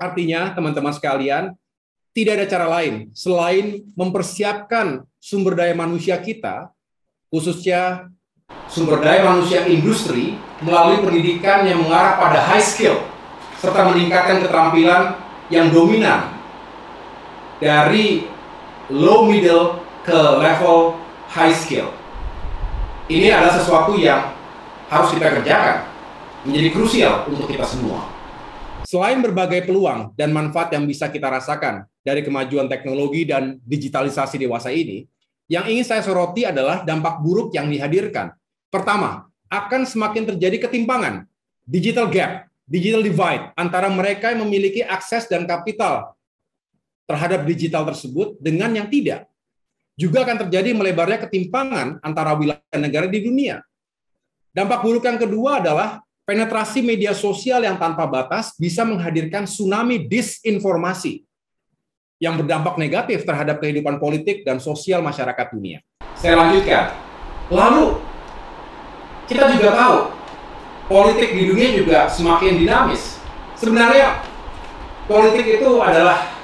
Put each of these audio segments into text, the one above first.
Artinya, teman-teman sekalian, tidak ada cara lain selain mempersiapkan sumber daya manusia kita, khususnya sumber daya manusia industri, melalui pendidikan yang mengarah pada high skill, serta meningkatkan keterampilan yang dominan dari low middle ke level high skill. Ini adalah sesuatu yang harus kita kerjakan, menjadi krusial untuk kita semua. Selain berbagai peluang dan manfaat yang bisa kita rasakan dari kemajuan teknologi dan digitalisasi dewasa ini, yang ingin saya soroti adalah dampak buruk yang dihadirkan. Pertama, akan semakin terjadi ketimpangan, digital gap, digital divide antara mereka yang memiliki akses dan kapital terhadap digital tersebut dengan yang tidak. Juga akan terjadi melebarnya ketimpangan antara wilayah negara di dunia. Dampak buruk yang kedua adalah penetrasi media sosial yang tanpa batas bisa menghadirkan tsunami disinformasi yang berdampak negatif terhadap kehidupan politik dan sosial masyarakat dunia. Saya lanjutkan. Lalu, kita juga tahu, politik di dunia juga semakin dinamis. Sebenarnya, politik itu adalah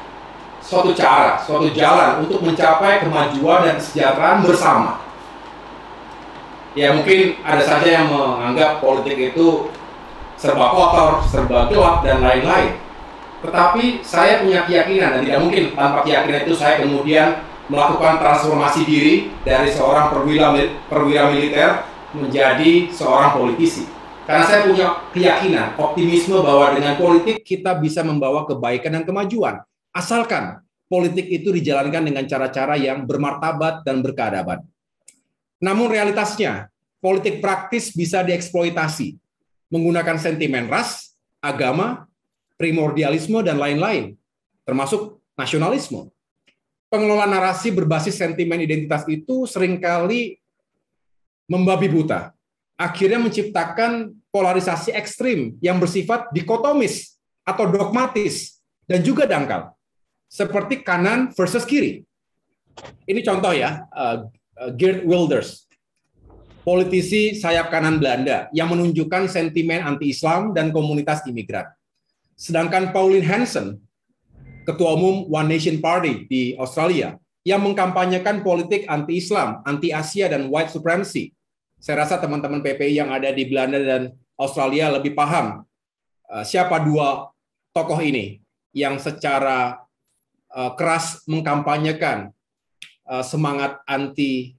suatu cara, suatu jalan untuk mencapai kemajuan dan kesejahteraan bersama. Ya mungkin ada saja yang menganggap politik itu serba kotor, serba gelap, dan lain-lain. Tetapi saya punya keyakinan, dan tidak mungkin tanpa keyakinan itu saya kemudian melakukan transformasi diri dari seorang perwira militer menjadi seorang politisi. Karena saya punya keyakinan, optimisme bahwa dengan politik kita bisa membawa kebaikan dan kemajuan. Asalkan politik itu dijalankan dengan cara-cara yang bermartabat dan berkeadaban. Namun realitasnya, politik praktis bisa dieksploitasi, menggunakan sentimen ras, agama, primordialisme, dan lain-lain, termasuk nasionalisme. Pengelolaan narasi berbasis sentimen identitas itu seringkali membabi buta, akhirnya menciptakan polarisasi ekstrim yang bersifat dikotomis atau dogmatis, dan juga dangkal, seperti kanan versus kiri. Ini contoh ya, Geert Wilders, politisi sayap kanan Belanda yang menunjukkan sentimen anti-Islam dan komunitas imigran. Sedangkan Pauline Hanson, ketua umum One Nation Party di Australia, yang mengkampanyekan politik anti-Islam, anti-Asia, dan white supremacy. Saya rasa teman-teman PPI yang ada di Belanda dan Australia lebih paham siapa dua tokoh ini yang secara keras mengkampanyekan semangat anti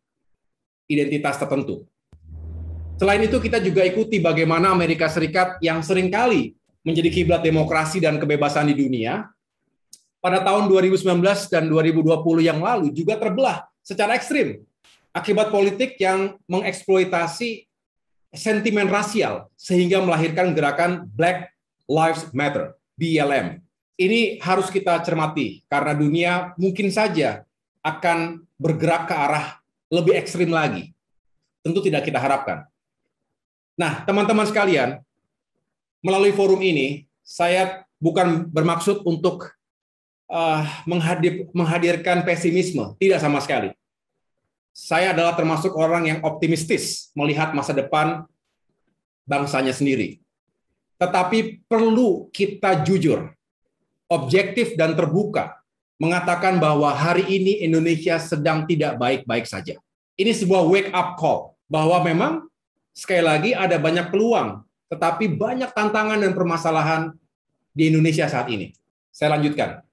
identitas tertentu. Selain itu, kita juga ikuti bagaimana Amerika Serikat yang seringkali menjadi kiblat demokrasi dan kebebasan di dunia, pada tahun 2019 dan 2020 yang lalu juga terbelah secara ekstrim akibat politik yang mengeksploitasi sentimen rasial sehingga melahirkan gerakan Black Lives Matter, BLM. Ini harus kita cermati karena dunia mungkin saja akan bergerak ke arah lebih ekstrim lagi. Tentu tidak kita harapkan. Nah, teman-teman sekalian, melalui forum ini, saya bukan bermaksud untuk menghadirkan pesimisme, tidak sama sekali. Saya adalah termasuk orang yang optimistis melihat masa depan bangsanya sendiri. Tetapi perlu kita jujur, objektif dan terbuka, mengatakan bahwa hari ini Indonesia sedang tidak baik-baik saja. Ini sebuah wake up call, bahwa memang sekali lagi ada banyak peluang, tetapi banyak tantangan dan permasalahan di Indonesia saat ini. Saya lanjutkan.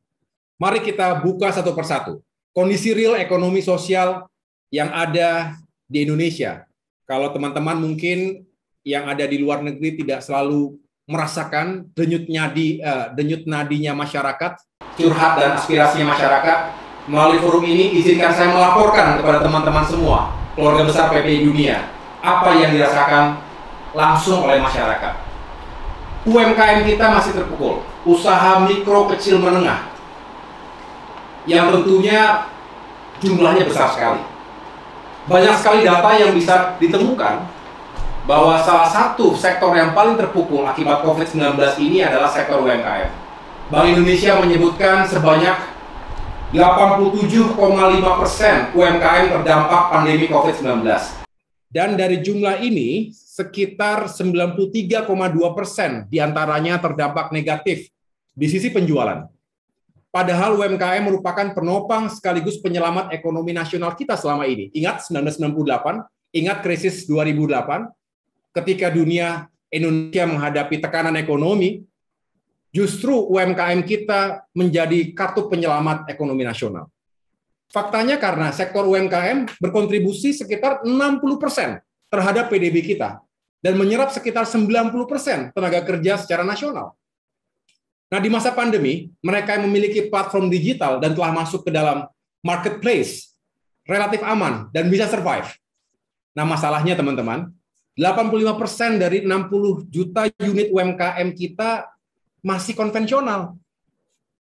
Mari kita buka satu persatu. Kondisi real ekonomi sosial yang ada di Indonesia. Kalau teman-teman mungkin yang ada di luar negeri tidak selalu merasakan denyut nadinya masyarakat, curhat dan aspirasinya masyarakat, melalui forum ini izinkan saya melaporkan kepada teman-teman semua, keluarga besar PPI Dunia, apa yang dirasakan langsung oleh masyarakat. UMKM kita masih terpukul, usaha mikro kecil menengah, yang tentunya jumlahnya besar sekali. Banyak sekali data yang bisa ditemukan bahwa salah satu sektor yang paling terpukul akibat COVID-19 ini adalah sektor UMKM. Bank Indonesia menyebutkan sebanyak 87,5% UMKM terdampak pandemi COVID-19. Dan dari jumlah ini, sekitar 93,2% diantaranya terdampak negatif di sisi penjualan. Padahal UMKM merupakan penopang sekaligus penyelamat ekonomi nasional kita selama ini. Ingat 1998, ingat krisis 2008, ketika dunia Indonesia menghadapi tekanan ekonomi, justru UMKM kita menjadi kartu penyelamat ekonomi nasional. Faktanya karena sektor UMKM berkontribusi sekitar 60% terhadap PDB kita dan menyerap sekitar 90% tenaga kerja secara nasional. Nah, di masa pandemi, mereka yang memiliki platform digital dan telah masuk ke dalam marketplace relatif aman dan bisa survive. Nah, masalahnya teman-teman, 85% dari 60 juta unit UMKM kita masih konvensional.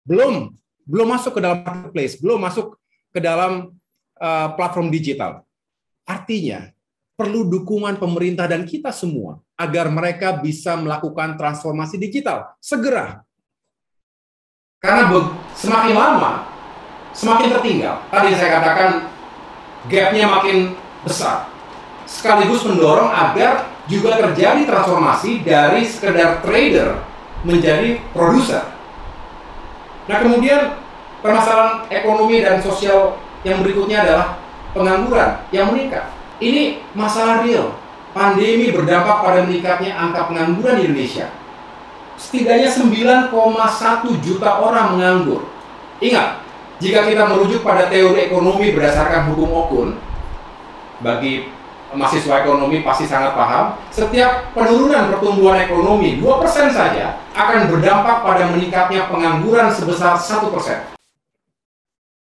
Belum masuk ke dalam marketplace, belum masuk ke dalam platform digital. Artinya, perlu dukungan pemerintah dan kita semua agar mereka bisa melakukan transformasi digital segera. Karena semakin lama, semakin tertinggal. Tadi saya katakan gap-nya makin besar. Sekaligus mendorong agar juga terjadi transformasi dari sekedar trader menjadi produser. Nah, kemudian permasalahan ekonomi dan sosial yang berikutnya adalah pengangguran yang meningkat. Ini masalah real. Pandemi berdampak pada meningkatnya angka pengangguran di Indonesia. Setidaknya 9,1 juta orang menganggur. Ingat, jika kita merujuk pada teori ekonomi berdasarkan hukum Okun, bagi mahasiswa ekonomi pasti sangat paham, setiap penurunan pertumbuhan ekonomi 2% saja akan berdampak pada meningkatnya pengangguran sebesar 1%.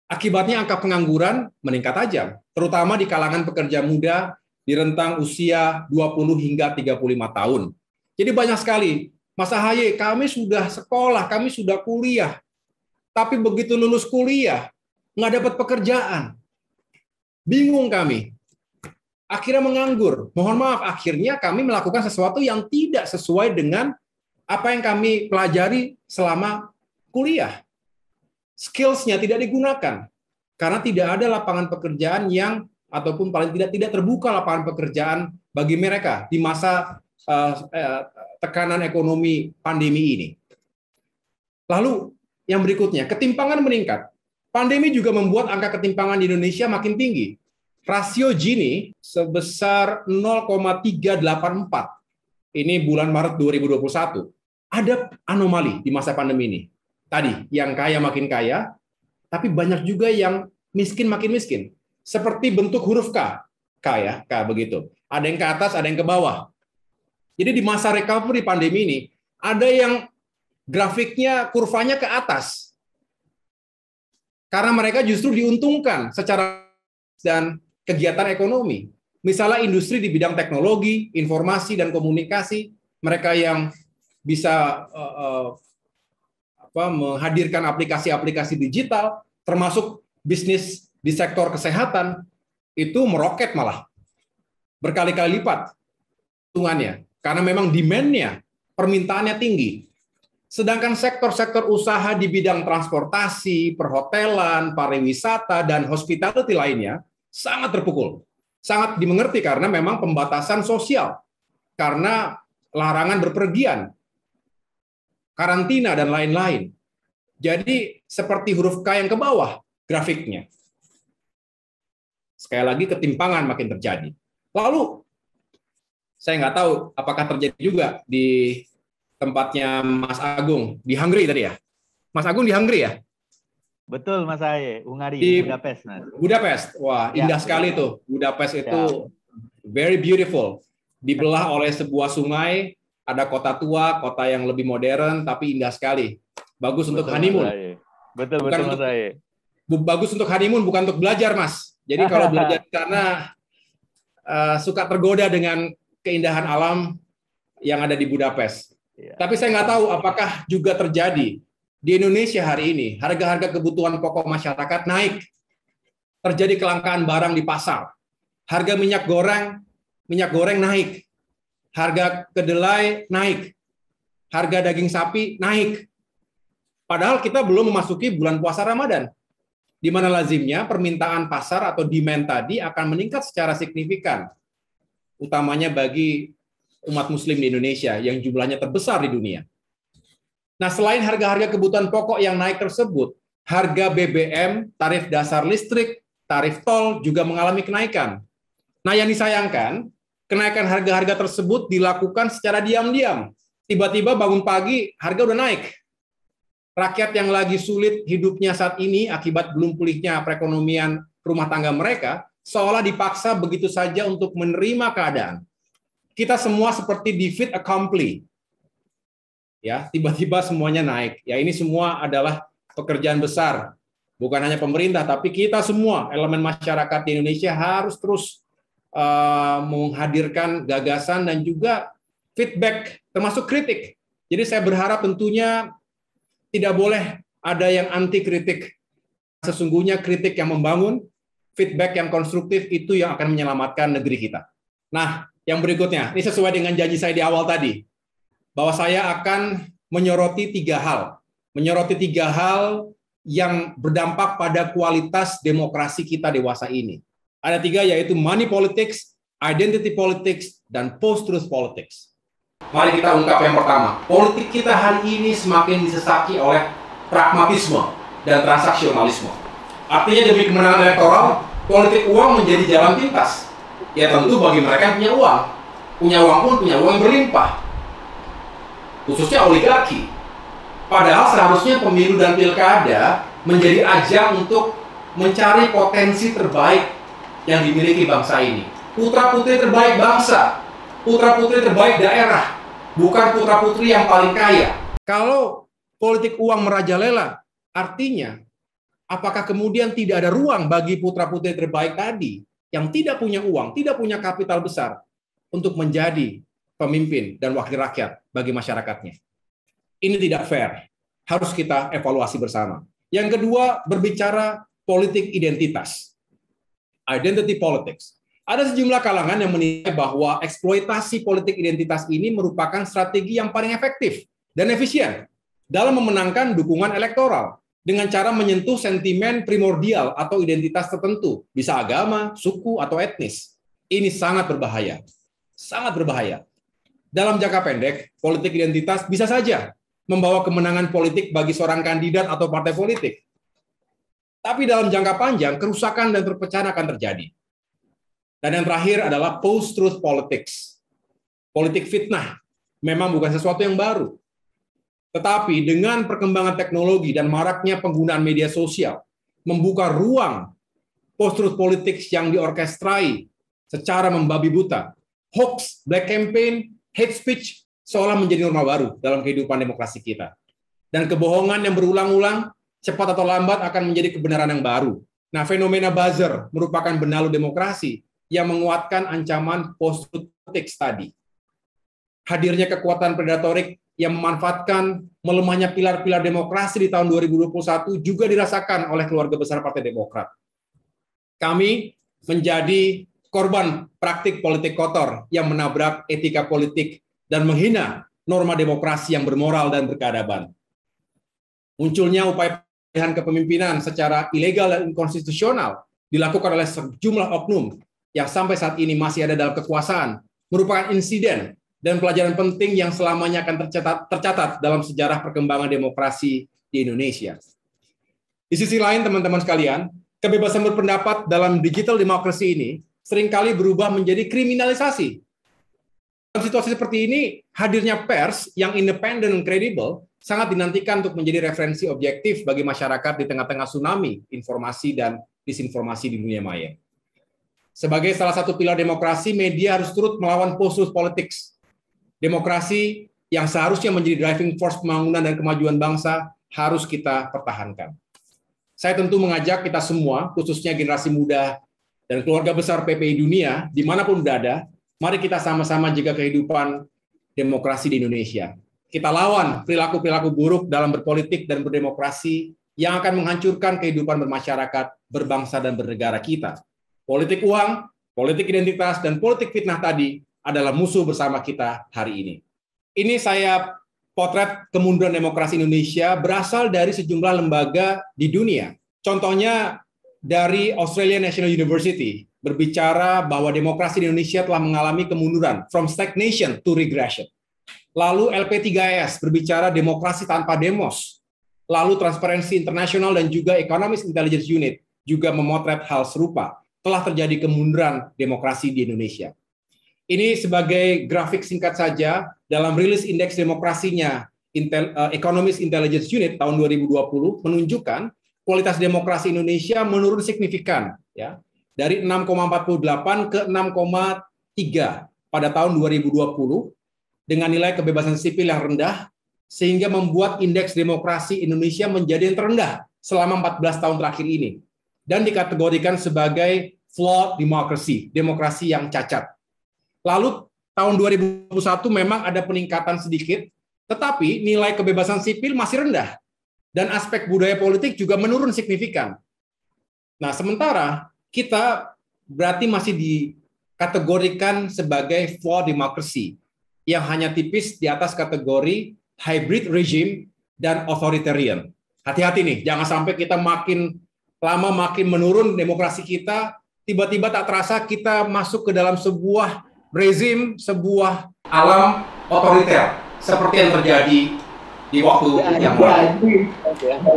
Akibatnya angka pengangguran meningkat tajam, terutama di kalangan pekerja muda di rentang usia 20 hingga 35 tahun. Jadi banyak sekali, Mas Ahaye, kami sudah sekolah, kami sudah kuliah, tapi begitu lulus kuliah, nggak dapat pekerjaan. Bingung kami. Akhirnya menganggur. Mohon maaf, akhirnya kami melakukan sesuatu yang tidak sesuai dengan apa yang kami pelajari selama kuliah. Skills-nya tidak digunakan. Karena tidak ada lapangan pekerjaan yang, ataupun paling tidak terbuka lapangan pekerjaan bagi mereka di masa tekanan ekonomi pandemi ini. Lalu yang berikutnya, ketimpangan meningkat. Pandemi juga membuat angka ketimpangan di Indonesia makin tinggi. Rasio Gini sebesar 0,384. Ini bulan Maret 2021. Ada anomali di masa pandemi ini. Tadi, yang kaya makin kaya, tapi banyak juga yang miskin makin miskin. Seperti bentuk huruf K. K ya, K begitu. Ada yang ke atas, ada yang ke bawah. Jadi di masa recovery pandemi ini, ada yang grafiknya, kurvanya ke atas. Karena mereka justru diuntungkan secara dan kegiatan ekonomi. Misalnya industri di bidang teknologi, informasi, dan komunikasi, mereka yang bisa menghadirkan aplikasi-aplikasi digital, termasuk bisnis di sektor kesehatan, itu meroket malah. Berkali-kali lipat hitungannya. Karena memang demand-nya, permintaannya tinggi. Sedangkan sektor-sektor usaha di bidang transportasi, perhotelan, pariwisata, dan hospitality lainnya sangat terpukul. Sangat dimengerti karena memang pembatasan sosial. Karena larangan berpergian, karantina, dan lain-lain. Jadi seperti huruf K yang ke bawah grafiknya. Sekali lagi ketimpangan makin terjadi. Lalu saya nggak tahu apakah terjadi juga di tempatnya Mas Agung di Hungary tadi ya. Mas Agung di Hungary ya? Betul Mas Ahaye, Hungari, di Budapest. Mas. Budapest, wah indah sekali tuh. Budapest itu very beautiful. Dibelah oleh sebuah sungai, ada kota tua, kota yang lebih modern, tapi indah sekali. Bagus untuk honeymoon. Betul Mas Ahaye. Bagus untuk honeymoon, bukan untuk belajar Mas. Jadi kalau belajar karena suka tergoda dengan keindahan alam yang ada di Budapest. Tapi saya nggak tahu apakah juga terjadi di Indonesia hari ini. Harga-harga kebutuhan pokok masyarakat naik. Terjadi kelangkaan barang di pasar. Harga minyak goreng naik. Harga kedelai naik. Harga daging sapi naik. Padahal kita belum memasuki bulan puasa Ramadan, di mana lazimnya permintaan pasar atau demand tadi akan meningkat secara signifikan, utamanya bagi umat muslim di Indonesia yang jumlahnya terbesar di dunia. Nah, selain harga-harga kebutuhan pokok yang naik tersebut, harga BBM, tarif dasar listrik, tarif tol juga mengalami kenaikan. Nah, yang disayangkan, kenaikan harga-harga tersebut dilakukan secara diam-diam. Tiba-tiba bangun pagi, harga udah naik. Rakyat yang lagi sulit hidupnya saat ini akibat belum pulihnya perekonomian rumah tangga mereka, seolah dipaksa begitu saja untuk menerima keadaan. Kita semua seperti di fait accompli. Ya, tiba-tiba semuanya naik. Ya, ini semua adalah pekerjaan besar. Bukan hanya pemerintah, tapi kita semua, elemen masyarakat di Indonesia harus terus menghadirkan gagasan dan juga feedback, termasuk kritik. Jadi saya berharap tentunya tidak boleh ada yang anti kritik. Sesungguhnya kritik yang membangun, feedback yang konstruktif itu yang akan menyelamatkan negeri kita. Nah, yang berikutnya, ini sesuai dengan janji saya di awal tadi, bahwa saya akan menyoroti tiga hal yang berdampak pada kualitas demokrasi kita dewasa ini. Ada tiga, yaitu money politics, identity politics, dan post-truth politics. Mari kita ungkap yang pertama. Politik kita hari ini semakin disesaki oleh pragmatisme dan transaksionalisme. Artinya demi kemenangan elektoral, politik uang menjadi jalan pintas. Ya tentu bagi mereka yang punya uang. Punya uang pun punya uang yang berlimpah. Khususnya oligarki. Padahal seharusnya pemilu dan pilkada menjadi ajang untuk mencari potensi terbaik yang dimiliki bangsa ini. Putra-putri terbaik bangsa, putra-putri terbaik daerah, bukan putra-putri yang paling kaya. Kalau politik uang merajalela, artinya apakah kemudian tidak ada ruang bagi putra-putri terbaik tadi yang tidak punya uang, tidak punya kapital besar untuk menjadi pemimpin dan wakil rakyat bagi masyarakatnya? Ini tidak fair. Harus kita evaluasi bersama. Yang kedua, berbicara politik identitas. Identity politics. Ada sejumlah kalangan yang menilai bahwa eksploitasi politik identitas ini merupakan strategi yang paling efektif dan efisien dalam memenangkan dukungan elektoral dengan cara menyentuh sentimen primordial atau identitas tertentu, bisa agama, suku, atau etnis. Ini sangat berbahaya. Sangat berbahaya. Dalam jangka pendek, politik identitas bisa saja membawa kemenangan politik bagi seorang kandidat atau partai politik. Tapi dalam jangka panjang, kerusakan dan perpecahan akan terjadi. Dan yang terakhir adalah post-truth politics. Politik fitnah memang bukan sesuatu yang baru. Tetapi dengan perkembangan teknologi dan maraknya penggunaan media sosial, membuka ruang post-truth politics yang diorkestrai secara membabi buta. Hoax, black campaign, hate speech, seolah menjadi norma baru dalam kehidupan demokrasi kita. Dan kebohongan yang berulang-ulang, cepat atau lambat akan menjadi kebenaran yang baru. Nah, fenomena buzzer merupakan benalu demokrasi yang menguatkan ancaman post-truth politics tadi. Hadirnya kekuatan predatorik yang memanfaatkan melemahnya pilar-pilar demokrasi di tahun 2021 juga dirasakan oleh keluarga besar Partai Demokrat. Kami menjadi korban praktik politik kotor yang menabrak etika politik dan menghina norma demokrasi yang bermoral dan berkeadaban. Munculnya upaya pemilihan kepemimpinan secara ilegal dan inkonstitusional dilakukan oleh sejumlah oknum yang sampai saat ini masih ada dalam kekuasaan, merupakan insiden dan pelajaran penting yang selamanya akan tercatat dalam sejarah perkembangan demokrasi di Indonesia. Di sisi lain, teman-teman sekalian, kebebasan berpendapat dalam digital demokrasi ini seringkali berubah menjadi kriminalisasi. Dalam situasi seperti ini, hadirnya pers yang independen dan kredibel sangat dinantikan untuk menjadi referensi objektif bagi masyarakat di tengah-tengah tsunami informasi dan disinformasi di dunia maya. Sebagai salah satu pilar demokrasi, media harus turut melawan post-truth politics. Demokrasi yang seharusnya menjadi driving force pembangunan dan kemajuan bangsa harus kita pertahankan. Saya tentu mengajak kita semua, khususnya generasi muda dan keluarga besar PPI Dunia, dimanapun berada, mari kita sama-sama jaga kehidupan demokrasi di Indonesia. Kita lawan perilaku-perilaku buruk dalam berpolitik dan berdemokrasi yang akan menghancurkan kehidupan bermasyarakat, berbangsa, dan bernegara kita. Politik uang, politik identitas, dan politik fitnah tadi adalah musuh bersama kita hari ini. Ini saya potret kemunduran demokrasi Indonesia berasal dari sejumlah lembaga di dunia. Contohnya dari Australian National University berbicara bahwa demokrasi di Indonesia telah mengalami kemunduran from stagnation to regression. Lalu LP3S berbicara demokrasi tanpa demos. Lalu Transparency International dan juga Economist Intelligence Unit juga memotret hal serupa. Telah terjadi kemunduran demokrasi di Indonesia. Ini sebagai grafik singkat saja dalam rilis indeks demokrasinya Economist Intelligence Unit tahun 2020 menunjukkan kualitas demokrasi Indonesia menurun signifikan, ya, dari 6,48 ke 6,3 pada tahun 2020 dengan nilai kebebasan sipil yang rendah, sehingga membuat indeks demokrasi Indonesia menjadi yang terendah selama 14 tahun terakhir ini, dan dikategorikan sebagai flawed democracy, demokrasi yang cacat. Lalu tahun 2021 memang ada peningkatan sedikit, tetapi nilai kebebasan sipil masih rendah, dan aspek budaya politik juga menurun signifikan. Nah, sementara kita berarti masih dikategorikan sebagai flawed democracy, yang hanya tipis di atas kategori hybrid regime dan authoritarian. Hati-hati nih, jangan sampai kita makin lama makin menurun demokrasi kita, tiba-tiba tak terasa kita masuk ke dalam sebuah rezim, sebuah alam otoriter, seperti yang terjadi di waktu yang lalu.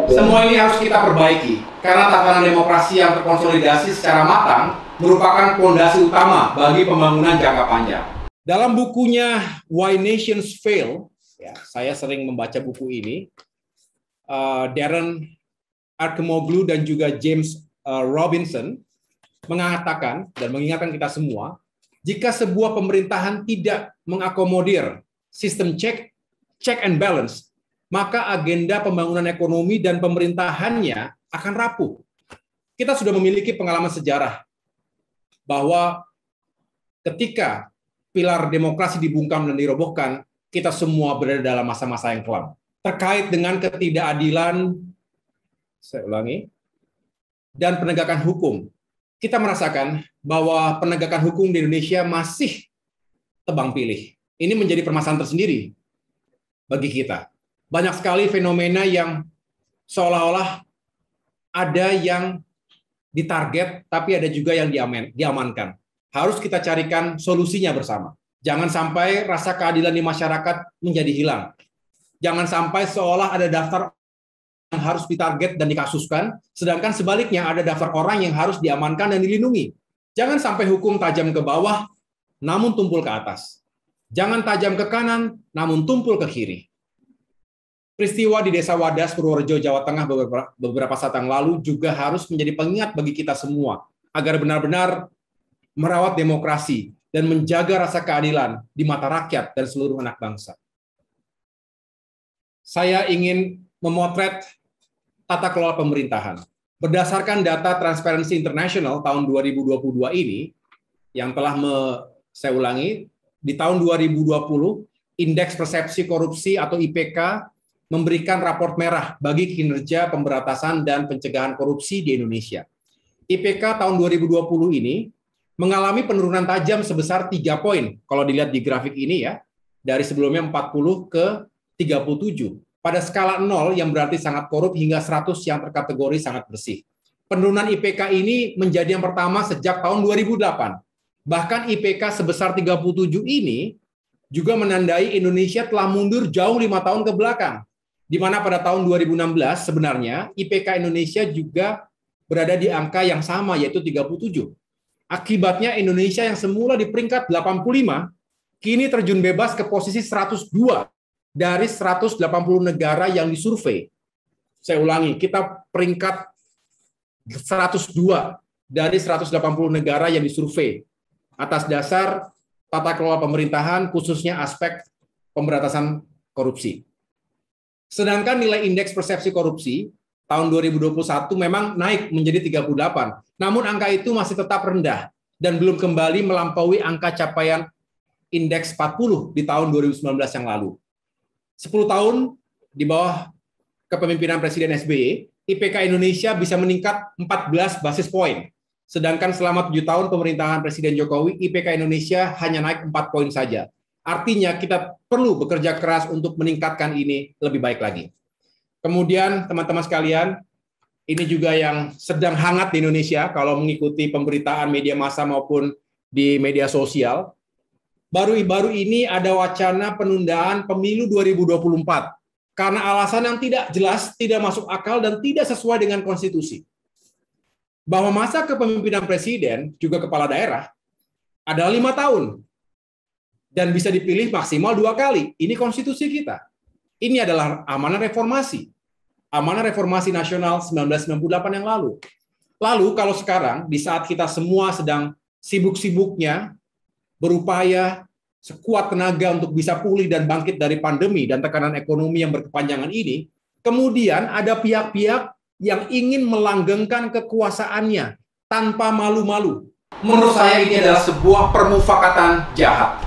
Semua ini harus kita perbaiki, karena tatanan demokrasi yang terkonsolidasi secara matang merupakan fondasi utama bagi pembangunan jangka panjang. Dalam bukunya Why Nations Fail, ya, saya sering membaca buku ini, Darren Acemoglu dan juga James Robinson mengatakan dan mengingatkan kita semua, jika sebuah pemerintahan tidak mengakomodir sistem check and balance, maka agenda pembangunan ekonomi dan pemerintahannya akan rapuh. Kita sudah memiliki pengalaman sejarah bahwa ketika pilar demokrasi dibungkam dan dirobohkan, kita semua berada dalam masa-masa yang kelam. Terkait dengan ketidakadilan, saya ulangi, dan penegakan hukum, kita merasakan bahwa penegakan hukum di Indonesia masih tebang pilih. Ini menjadi permasalahan tersendiri bagi kita. Banyak sekali fenomena yang seolah-olah ada yang ditarget, tapi ada juga yang diamankan. Harus kita carikan solusinya bersama. Jangan sampai rasa keadilan di masyarakat menjadi hilang. Jangan sampai seolah ada daftar yang harus ditarget dan dikasuskan, sedangkan sebaliknya ada daftar orang yang harus diamankan dan dilindungi. Jangan sampai hukum tajam ke bawah, namun tumpul ke atas. Jangan tajam ke kanan, namun tumpul ke kiri. Peristiwa di Desa Wadas, Purworejo, Jawa Tengah beberapa saat yang lalu juga harus menjadi pengingat bagi kita semua, agar benar-benar merawat demokrasi dan menjaga rasa keadilan di mata rakyat dan seluruh anak bangsa. Saya ingin memotret tata kelola pemerintahan. Berdasarkan data Transparency International tahun 2022 ini, yang telah saya ulangi, di tahun 2020, Indeks Persepsi Korupsi atau IPK memberikan raport merah bagi kinerja pemberantasan dan pencegahan korupsi di Indonesia. IPK tahun 2020 ini mengalami penurunan tajam sebesar 3 poin, kalau dilihat di grafik ini ya, dari sebelumnya 40 ke 37. Pada skala 0 yang berarti sangat korup hingga 100 yang terkategori sangat bersih. Penurunan IPK ini menjadi yang pertama sejak tahun 2008. Bahkan IPK sebesar 37 ini juga menandai Indonesia telah mundur jauh 5 tahun ke belakang. Di mana pada tahun 2016 sebenarnya IPK Indonesia juga berada di angka yang sama, yaitu 37. Akibatnya Indonesia yang semula di peringkat 85, kini terjun bebas ke posisi 102 dari 180 negara yang disurvei. Saya ulangi, kita peringkat 102 dari 180 negara yang disurvei atas dasar tata kelola pemerintahan, khususnya aspek pemberantasan korupsi. Sedangkan nilai indeks persepsi korupsi tahun 2021 memang naik menjadi 38, namun angka itu masih tetap rendah dan belum kembali melampaui angka capaian indeks 40 di tahun 2019 yang lalu. 10 tahun di bawah kepemimpinan Presiden SBY, IPK Indonesia bisa meningkat 14 basis poin. Sedangkan selama 7 tahun pemerintahan Presiden Jokowi, IPK Indonesia hanya naik 4 poin saja. Artinya kita perlu bekerja keras untuk meningkatkan ini lebih baik lagi. Kemudian teman-teman sekalian, ini juga yang sedang hangat di Indonesia kalau mengikuti pemberitaan media massa maupun di media sosial. baru ini ada wacana penundaan pemilu 2024 karena alasan yang tidak jelas, tidak masuk akal, dan tidak sesuai dengan konstitusi. Bahwa masa kepemimpinan presiden, juga kepala daerah, adalah 5 tahun. Dan bisa dipilih maksimal 2 kali. Ini konstitusi kita. Ini adalah amanah reformasi. Amanah reformasi nasional 1998 yang lalu. Lalu kalau sekarang, di saat kita semua sedang sibuk-sibuknya, berupaya sekuat tenaga untuk bisa pulih dan bangkit dari pandemi dan tekanan ekonomi yang berkepanjangan ini, kemudian ada pihak-pihak yang ingin melanggengkan kekuasaannya tanpa malu-malu. Menurut saya ini adalah sebuah permufakatan jahat.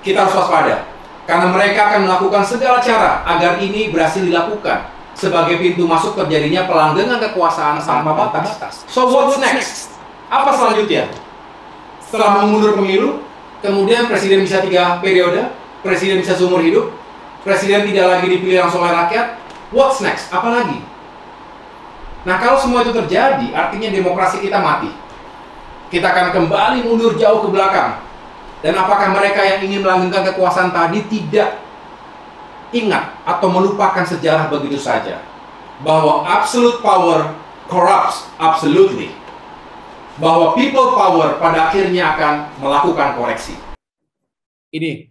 Kita harus waspada, karena mereka akan melakukan segala cara agar ini berhasil dilakukan sebagai pintu masuk terjadinya pelanggengan kekuasaan tanpa batas. So what's next? Apa selanjutnya? Setelah mengundur pemilu, kemudian presiden bisa 3 periode, presiden bisa seumur hidup, presiden tidak lagi dipilih langsung oleh rakyat. What's next? Apa lagi? Nah, kalau semua itu terjadi, artinya demokrasi kita mati. Kita akan kembali mundur jauh ke belakang. Dan apakah mereka yang ingin melanggengkan kekuasaan tadi tidak ingat atau melupakan sejarah begitu saja? Bahwa absolute power corrupts absolutely. Bahwa people power pada akhirnya akan melakukan koreksi. Ini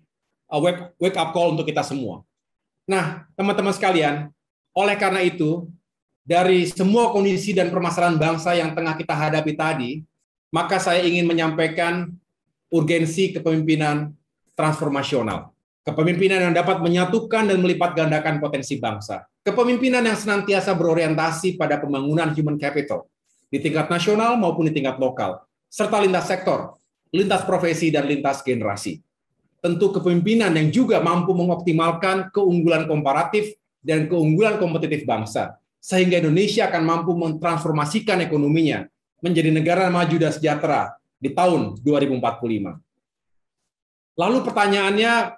wake up call untuk kita semua. Nah, teman-teman sekalian, oleh karena itu, dari semua kondisi dan permasalahan bangsa yang tengah kita hadapi tadi, maka saya ingin menyampaikan urgensi kepemimpinan transformasional. Kepemimpinan yang dapat menyatukan dan melipat gandakan potensi bangsa. Kepemimpinan yang senantiasa berorientasi pada pembangunan human capital di tingkat nasional maupun di tingkat lokal, serta lintas sektor, lintas profesi, dan lintas generasi. Tentu kepemimpinan yang juga mampu mengoptimalkan keunggulan komparatif dan keunggulan kompetitif bangsa, sehingga Indonesia akan mampu mentransformasikan ekonominya menjadi negara maju dan sejahtera di tahun 2045. Lalu pertanyaannya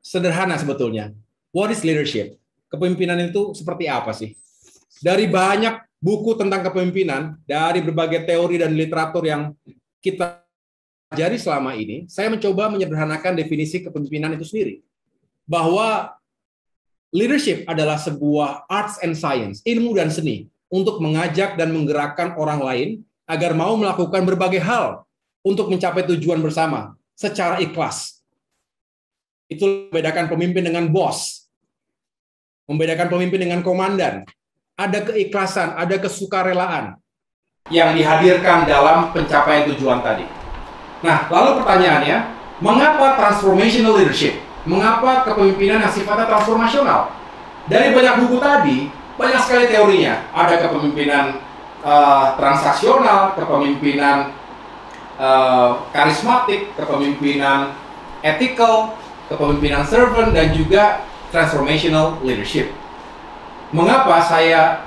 sederhana sebetulnya. What is leadership? Kepemimpinan itu seperti apa sih? Dari banyak buku tentang kepemimpinan, dari berbagai teori dan literatur yang kita pelajari selama ini, saya mencoba menyederhanakan definisi kepemimpinan itu sendiri. Bahwa leadership adalah sebuah arts and science, ilmu dan seni, untuk mengajak dan menggerakkan orang lain agar mau melakukan berbagai hal untuk mencapai tujuan bersama secara ikhlas. Itu membedakan pemimpin dengan bos, membedakan pemimpin dengan komandan. Ada keikhlasan, ada kesukarelaan yang dihadirkan dalam pencapaian tujuan tadi. Nah, lalu pertanyaannya, mengapa transformational leadership? Mengapa kepemimpinan yang sifatnya transformasional? Dari banyak buku tadi, banyak sekali teorinya. Ada kepemimpinan transaksional, kepemimpinan karismatik, kepemimpinan ethical, kepemimpinan servant, dan juga transformational leadership. Mengapa saya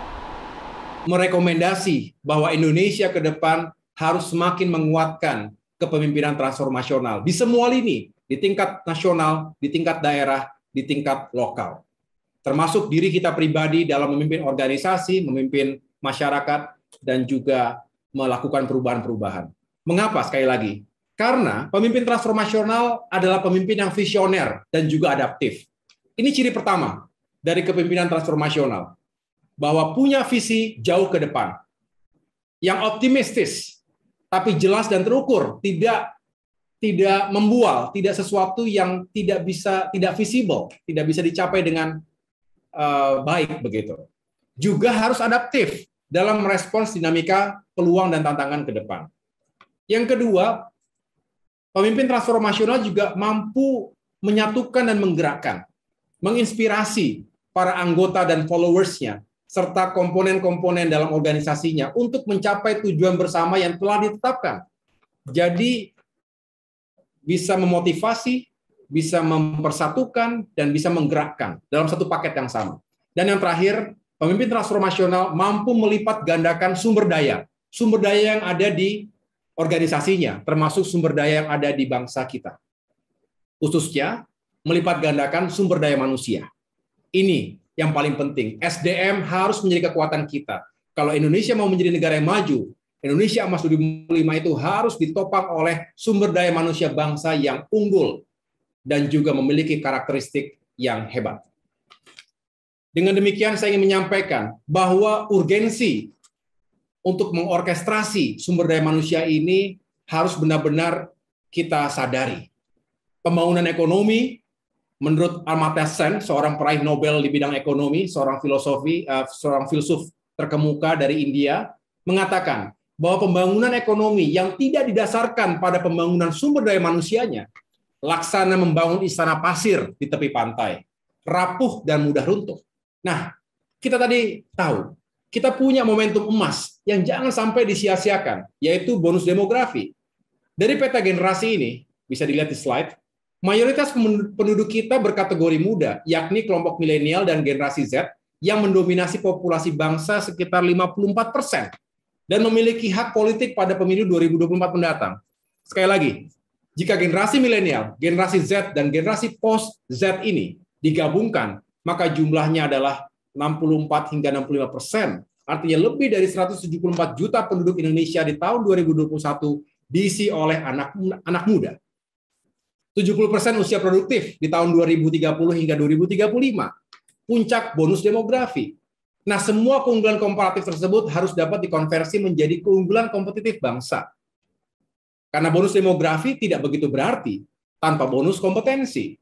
merekomendasi bahwa Indonesia ke depan harus semakin menguatkan kepemimpinan transformasional di semua lini, di tingkat nasional, di tingkat daerah, di tingkat lokal. Termasuk diri kita pribadi dalam memimpin organisasi, memimpin masyarakat, dan juga melakukan perubahan-perubahan. Mengapa sekali lagi? Karena pemimpin transformasional adalah pemimpin yang visioner dan juga adaptif. Ini ciri pertama dari kepemimpinan transformasional, bahwa punya visi jauh ke depan, yang optimistis, tapi jelas dan terukur, tidak membual, tidak sesuatu yang tidak visible, tidak bisa dicapai dengan baik begitu. Juga harus adaptif dalam merespons dinamika, peluang, dan tantangan ke depan. Yang kedua, pemimpin transformasional juga mampu menyatukan dan menggerakkan, menginspirasi para anggota dan followers-nya, serta komponen-komponen dalam organisasinya untuk mencapai tujuan bersama yang telah ditetapkan. Jadi, bisa memotivasi, bisa mempersatukan, dan bisa menggerakkan dalam satu paket yang sama. Dan yang terakhir, pemimpin transformasional mampu melipat gandakan sumber daya yang ada di organisasinya, termasuk sumber daya yang ada di bangsa kita. Khususnya, melipat gandakan sumber daya manusia. Ini yang paling penting. SDM harus menjadi kekuatan kita. Kalau Indonesia mau menjadi negara yang maju, Indonesia Emas 2005 itu harus ditopang oleh sumber daya manusia bangsa yang unggul dan juga memiliki karakteristik yang hebat. Dengan demikian saya ingin menyampaikan bahwa urgensi untuk mengorkestrasi sumber daya manusia ini harus benar-benar kita sadari. Pembangunan ekonomi, menurut Amartya Sen, seorang peraih Nobel di bidang ekonomi, seorang filsuf terkemuka dari India, mengatakan bahwa pembangunan ekonomi yang tidak didasarkan pada pembangunan sumber daya manusianya, laksana membangun istana pasir di tepi pantai, rapuh dan mudah runtuh. Nah, kita tadi tahu, kita punya momentum emas yang jangan sampai disia-siakan, yaitu bonus demografi. Dari peta generasi ini, bisa dilihat di slide, mayoritas penduduk kita berkategori muda, yakni kelompok milenial dan generasi Z, yang mendominasi populasi bangsa sekitar 54%, dan memiliki hak politik pada pemilu 2024 mendatang. Sekali lagi, jika generasi milenial, generasi Z, dan generasi post-Z ini digabungkan, maka jumlahnya adalah 64 hingga 65%. Artinya lebih dari 174 juta penduduk Indonesia di tahun 2021 diisi oleh anak muda. 70% usia produktif di tahun 2030 hingga 2035. Puncak bonus demografi. Nah, semua keunggulan komparatif tersebut harus dapat dikonversi menjadi keunggulan kompetitif bangsa. Karena bonus demografi tidak begitu berarti tanpa bonus kompetensi.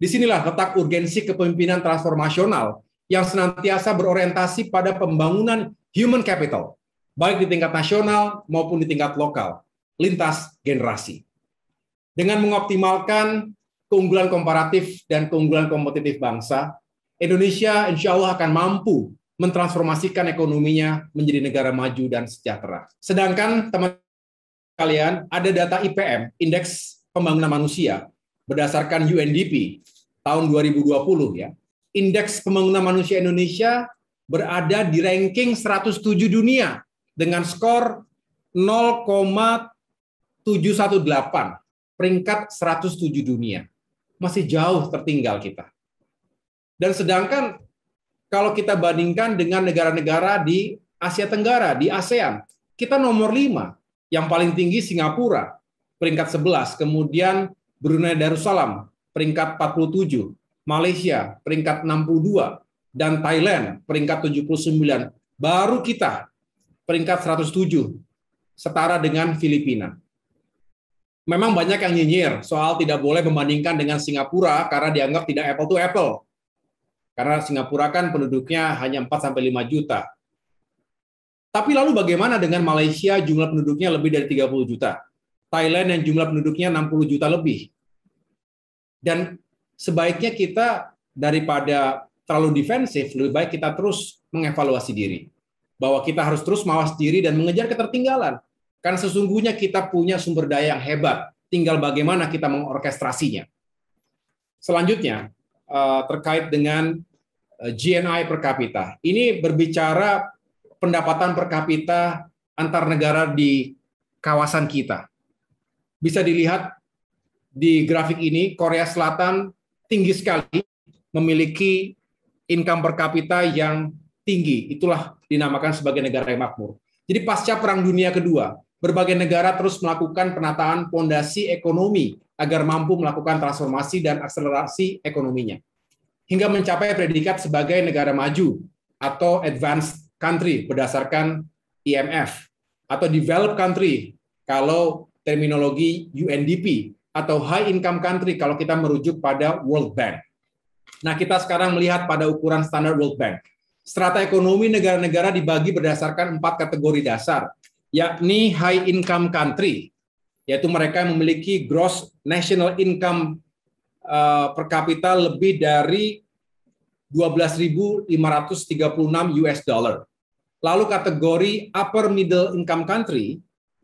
Disinilah letak urgensi kepemimpinan transformasional yang senantiasa berorientasi pada pembangunan human capital, baik di tingkat nasional maupun di tingkat lokal, lintas generasi. Dengan mengoptimalkan keunggulan komparatif dan keunggulan kompetitif bangsa, Indonesia insya Allah akan mampu mentransformasikan ekonominya menjadi negara maju dan sejahtera. Sedangkan teman kalian ada data IPM, Indeks Pembangunan Manusia, berdasarkan UNDP tahun 2020 ya. Indeks Pembangunan Manusia Indonesia berada di ranking 107 dunia dengan skor 0,718, peringkat 107 dunia. Masih jauh tertinggal kita. Dan sedangkan kalau kita bandingkan dengan negara-negara di Asia Tenggara, di ASEAN, kita nomor 5, yang paling tinggi Singapura, peringkat 11, kemudian Brunei Darussalam, peringkat 47, Malaysia, peringkat 62, dan Thailand, peringkat 79. Baru kita, peringkat 107, setara dengan Filipina. Memang banyak yang nyinyir soal tidak boleh membandingkan dengan Singapura karena dianggap tidak apple to apple. Karena Singapura kan penduduknya hanya 4-5 juta. Tapi lalu bagaimana dengan Malaysia jumlah penduduknya lebih dari 30 juta? Thailand yang jumlah penduduknya 60 juta lebih. Dan sebaiknya kita daripada terlalu defensif, lebih baik kita terus mengevaluasi diri. Bahwa kita harus terus mawas diri dan mengejar ketertinggalan. Karena sesungguhnya kita punya sumber daya yang hebat, tinggal bagaimana kita mengorkestrasinya. Selanjutnya, terkait dengan GNI per kapita. Ini berbicara pendapatan per kapita antar negara di kawasan kita. Bisa dilihat di grafik ini, Korea Selatan tinggi sekali, memiliki income per kapita yang tinggi. Itulah dinamakan sebagai negara yang makmur. Jadi pasca Perang Dunia Kedua, berbagai negara terus melakukan penataan fondasi ekonomi agar mampu melakukan transformasi dan akselerasi ekonominya, hingga mencapai predikat sebagai negara maju atau advanced country berdasarkan IMF, atau developed country kalau terminologi UNDP, atau high income country kalau kita merujuk pada World Bank. Nah, kita sekarang melihat pada ukuran standar World Bank. Strata ekonomi negara-negara dibagi berdasarkan 4 kategori dasar, yakni high income country, yaitu mereka yang memiliki gross national income per kapita lebih dari 12.536 US dollar. Lalu kategori upper middle income country,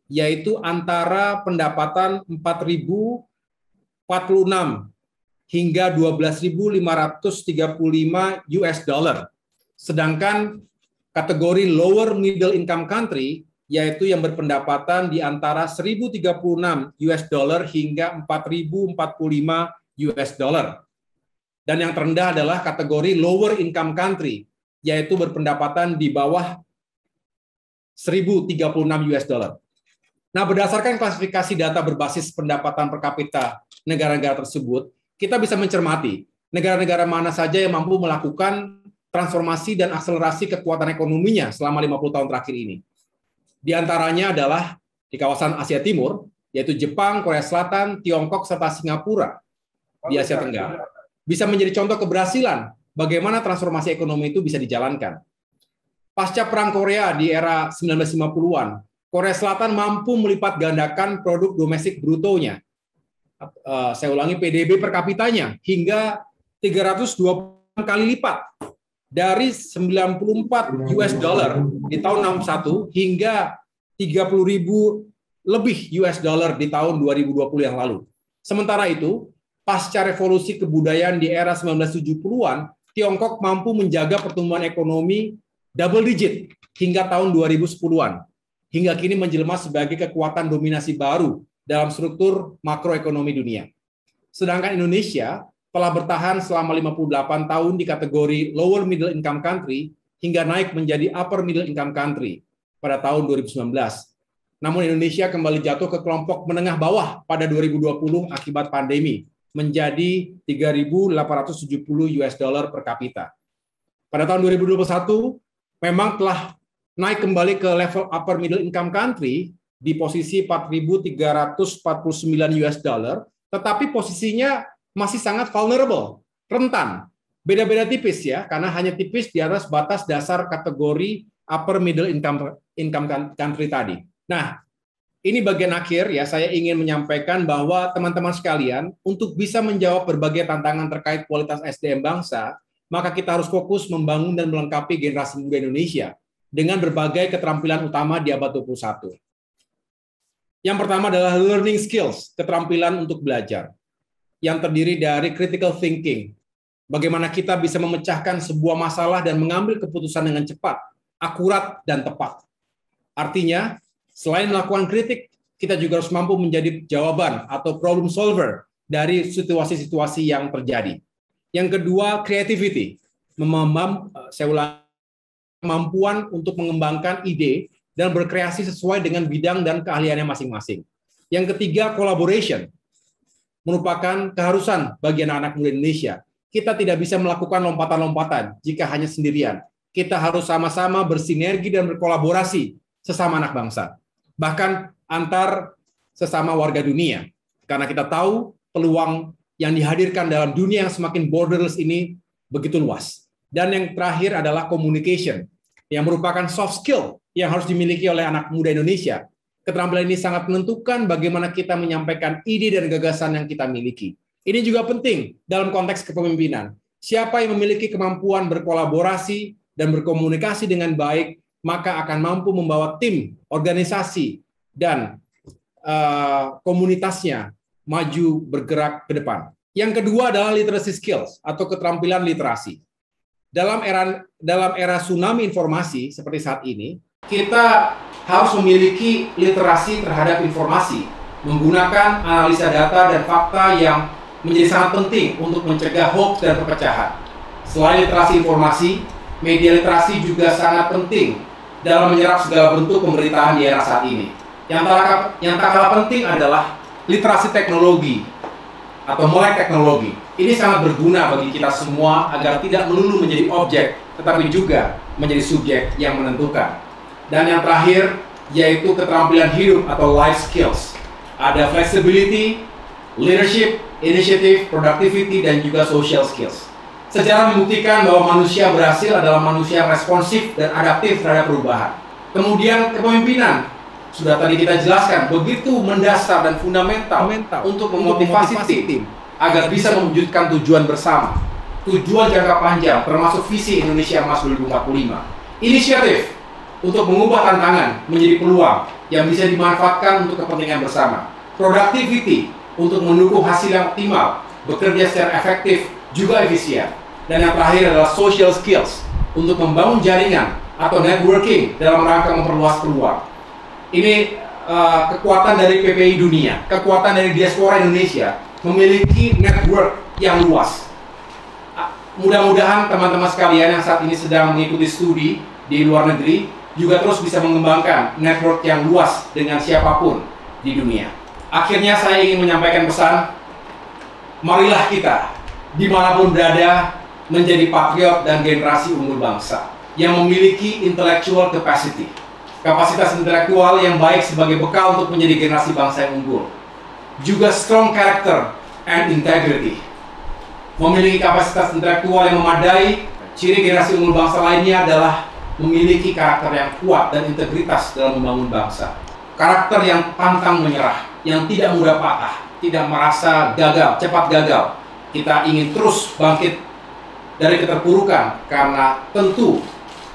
yaitu antara pendapatan 4.046 hingga 12.535 US dollar. Sedangkan kategori lower middle income country, yaitu yang berpendapatan di antara 1.036 US dollar hingga 4.045 US dollar. Dan yang terendah adalah kategori lower income country, yaitu berpendapatan di bawah $1.036. Nah, berdasarkan klasifikasi data berbasis pendapatan per kapita negara-negara tersebut, kita bisa mencermati negara-negara mana saja yang mampu melakukan transformasi dan akselerasi kekuatan ekonominya selama 50 tahun terakhir ini. Di antaranya adalah di kawasan Asia Timur, yaitu Jepang, Korea Selatan, Tiongkok, serta Singapura di Asia Tenggara. Bisa menjadi contoh keberhasilan bagaimana transformasi ekonomi itu bisa dijalankan. Pasca Perang Korea di era 1950-an, Korea Selatan mampu melipat gandakan produk domestik brutonya. Saya ulangi, PDB per kapitanya hingga 320 kali lipat, dari 94 US dollar di tahun 61 hingga 30.000 lebih US dollar di tahun 2020 yang lalu. Sementara itu, pasca revolusi kebudayaan di era 1970-an, Tiongkok mampu menjaga pertumbuhan ekonomi double digit hingga tahun 2010-an. Hingga kini menjelma sebagai kekuatan dominasi baru dalam struktur makroekonomi dunia. Sedangkan Indonesia telah bertahan selama 58 tahun di kategori lower middle income country hingga naik menjadi upper middle income country pada tahun 2019. Namun Indonesia kembali jatuh ke kelompok menengah bawah pada 2020 akibat pandemi, menjadi 3.870 US dollar per kapita. Pada tahun 2021 memang telah naik kembali ke level upper middle income country di posisi 4.349 US dollar, tetapi posisinya masih sangat vulnerable, rentan. Beda-beda tipis ya, karena hanya tipis di atas batas dasar kategori upper middle income country tadi. Nah, ini bagian akhir ya, saya ingin menyampaikan bahwa teman-teman sekalian, untuk bisa menjawab berbagai tantangan terkait kualitas SDM bangsa, maka kita harus fokus membangun dan melengkapi generasi muda Indonesia dengan berbagai keterampilan utama di abad 21. Yang pertama adalah learning skills, keterampilan untuk belajar, yang terdiri dari critical thinking, bagaimana kita bisa memecahkan sebuah masalah dan mengambil keputusan dengan cepat, akurat, dan tepat. Artinya, selain melakukan kritik, kita juga harus mampu menjadi jawaban atau problem solver dari situasi-situasi yang terjadi. Yang kedua, creativity, kemampuan untuk mengembangkan ide dan berkreasi sesuai dengan bidang dan keahliannya masing-masing. Yang ketiga, collaboration, merupakan keharusan bagi anak-anak muda Indonesia. Kita tidak bisa melakukan lompatan-lompatan jika hanya sendirian. Kita harus sama-sama bersinergi dan berkolaborasi sesama anak bangsa, bahkan antar sesama warga dunia. Karena kita tahu peluang yang dihadirkan dalam dunia yang semakin borderless ini begitu luas. Dan yang terakhir adalah communication, yang merupakan soft skill yang harus dimiliki oleh anak muda Indonesia. Keterampilan ini sangat menentukan bagaimana kita menyampaikan ide dan gagasan yang kita miliki. Ini juga penting dalam konteks kepemimpinan. Siapa yang memiliki kemampuan berkolaborasi dan berkomunikasi dengan baik, maka akan mampu membawa tim, organisasi, dan komunitasnya maju bergerak ke depan. Yang kedua adalah literacy skills atau keterampilan literasi. Dalam era tsunami informasi seperti saat ini, kita harus memiliki literasi terhadap informasi, menggunakan analisa data dan fakta yang menjadi sangat penting untuk mencegah hoax dan perpecahan. Selain literasi informasi, media literasi juga sangat penting dalam menyerap segala bentuk pemberitaan di era saat ini. Yang tak kalah penting adalah literasi teknologi atau melek teknologi. Ini sangat berguna bagi kita semua agar tidak melulu menjadi objek, tetapi juga menjadi subjek yang menentukan. Dan yang terakhir, yaitu keterampilan hidup atau life skills. Ada flexibility, leadership, initiative, productivity, dan juga social skills. Sejarah membuktikan bahwa manusia berhasil adalah manusia responsif dan adaptif terhadap perubahan. Kemudian kepemimpinan, sudah tadi kita jelaskan, begitu mendasar dan fundamental untuk memotivasi tim agar bisa mewujudkan tujuan bersama, tujuan jangka panjang termasuk visi Indonesia Emas 2045. Inisiatif untuk mengubah tantangan menjadi peluang yang bisa dimanfaatkan untuk kepentingan bersama. Productivity untuk mendukung hasil yang optimal, bekerja secara efektif juga efisien. Dan yang terakhir adalah social skills untuk membangun jaringan atau networking dalam rangka memperluas peluang. Ini kekuatan dari PPI dunia, kekuatan dari diaspora Indonesia memiliki network yang luas. Mudah-mudahan teman-teman sekalian yang saat ini sedang mengikuti studi di luar negeri juga terus bisa mengembangkan network yang luas dengan siapapun di dunia. Akhirnya saya ingin menyampaikan pesan, marilah kita dimanapun berada menjadi patriot dan generasi unggul bangsa yang memiliki intellectual capacity, kapasitas intelektual yang baik sebagai bekal untuk menjadi generasi bangsa yang unggul. Juga strong character and integrity, memiliki kapasitas intelektual yang memadai. Ciri generasi unggul bangsa lainnya adalah memiliki karakter yang kuat dan integritas dalam membangun bangsa. Karakter yang pantang menyerah, yang tidak mudah patah, tidak merasa gagal, cepat gagal. Kita ingin terus bangkit dari keterpurukan, karena tentu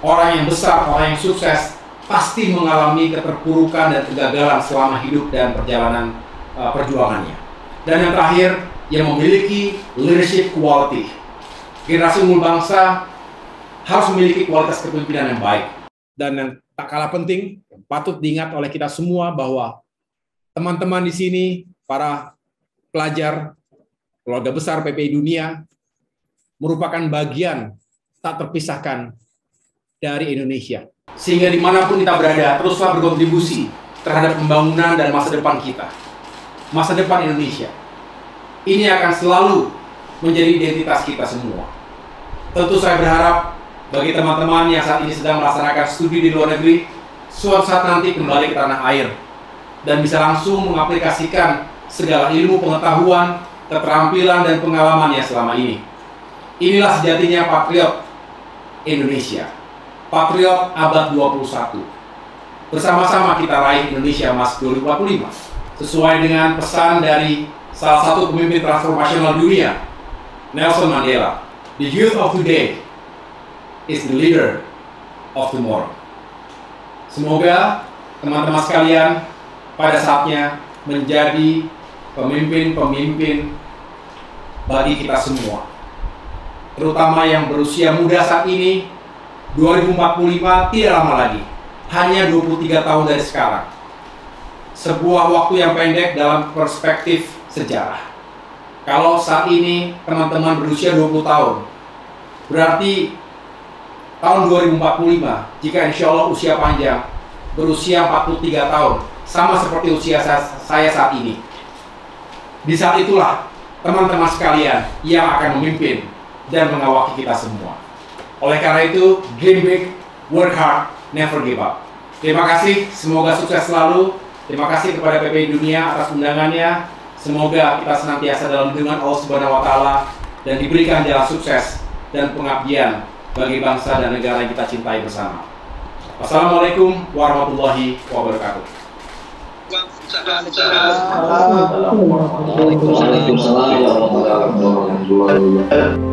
orang yang besar, orang yang sukses pasti mengalami keterpurukan dan kegagalan selama hidup dan perjalanan perjuangannya. Dan yang terakhir, yang memiliki leadership quality. Generasi unggul bangsa harus memiliki kualitas kepemimpinan yang baik. Dan yang tak kalah penting, patut diingat oleh kita semua bahwa teman-teman di sini, para pelajar keluarga besar PPI Dunia, merupakan bagian tak terpisahkan dari Indonesia. Sehingga dimanapun kita berada, teruslah berkontribusi terhadap pembangunan dan masa depan kita. Masa depan Indonesia. Ini akan selalu menjadi identitas kita semua. Tentu saya berharap bagi teman-teman yang saat ini sedang melaksanakan studi di luar negeri, suatu saat nanti kembali ke tanah air dan bisa langsung mengaplikasikan segala ilmu pengetahuan, keterampilan, dan pengalamannya selama ini. Inilah sejatinya patriot Indonesia, patriot abad 21. Bersama-sama kita raih Indonesia Emas 2045, sesuai dengan pesan dari salah satu pemimpin transformasional dunia, Nelson Mandela. The youth of today is the leader of tomorrow. Semoga teman-teman sekalian pada saatnya menjadi pemimpin-pemimpin bagi kita semua, terutama yang berusia muda saat ini. 2045 tidak lama lagi, hanya 23 tahun dari sekarang. Sebuah waktu yang pendek dalam perspektif sejarah. Kalau saat ini teman-teman berusia 20 tahun, berarti tahun 2045, jika insya Allah usia panjang, berusia 43 tahun, sama seperti usia saya saat ini. Di saat itulah teman-teman sekalian yang akan memimpin dan mengawaki kita semua. Oleh karena itu, dream big, work hard, never give up. Terima kasih, semoga sukses selalu. Terima kasih kepada PPI Dunia atas undangannya. Semoga kita senantiasa dalam lindungan Allah Subhanahu wa Ta'ala dan diberikan jalan sukses dan pengabdian bagi bangsa dan negara yang kita cintai bersama. Wassalamualaikum warahmatullahi wabarakatuh. Waalaikumsalam warahmatullahi wabarakatuh.